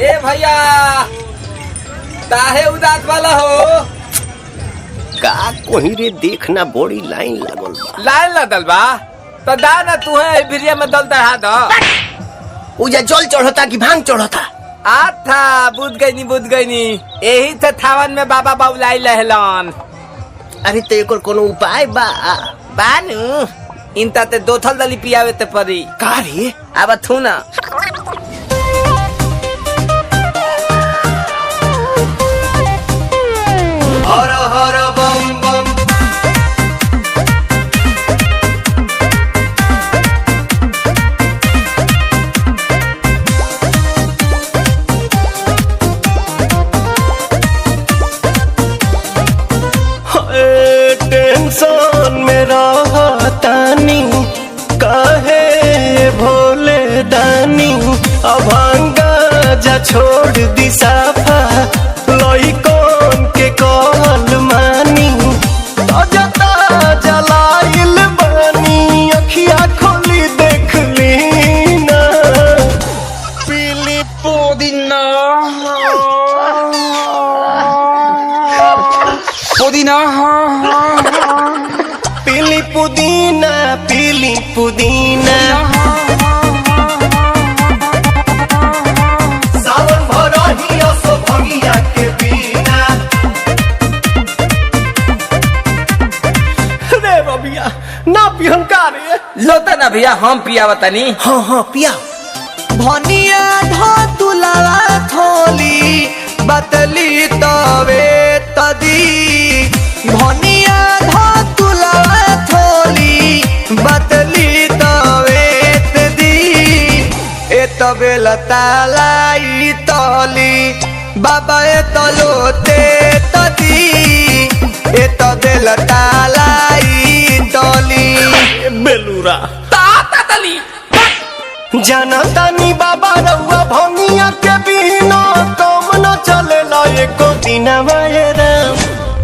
ए भैया काहे उदास वाला हो? का कोही रे देखना बड़ी लाइन लागल बा। लाइन लगल बा तो दा ना तू है भिरिया में दल चढ़ा दो। उजा जल चढ़ता कि भांग चढ़ता? था बुझ गई नी यही थे थावन में बाबा बाबुलाई लहलन। अरे तो एक कोनो उपाय बा? बानू इनता ते दो थल दली पियावे ते परी का रे? अब थू ना हर हर बम बम। टेंशन में रहतानी काहे भोले दानी अभांगा जा छोड़ दी साफा लइकन के कहल मानी ताजा ताजा लाइल बानी अखिया खोली देख ली ना पीली पुदीना पुदीना पीली पुदीना पीली पुदीना सावन भरही असो भगिया के बिना। रे बबिया ना पिहन का रे? लोता ना भैया हम पियावा तनी। हाँ हाँ पिया। भनिया धो तुलावा थोली बतली तवे तदी भनिया धो तुलावा थोली बतली तवे तदी ए तबे लतालाई तली बाबा ए तलोते तदी ए तबे लतालाई तली बेलूरा ताता तली जनतानी बाबा रउआ भंगिया के बिना कम न चलेला एको दिन राम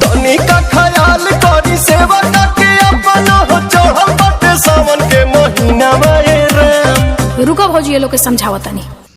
तनी का ख्याल करी सेवा के अपन हो चढ़ल बाटे सावन के महीना राम। रुको भौजी ये लोग के समझावतनी।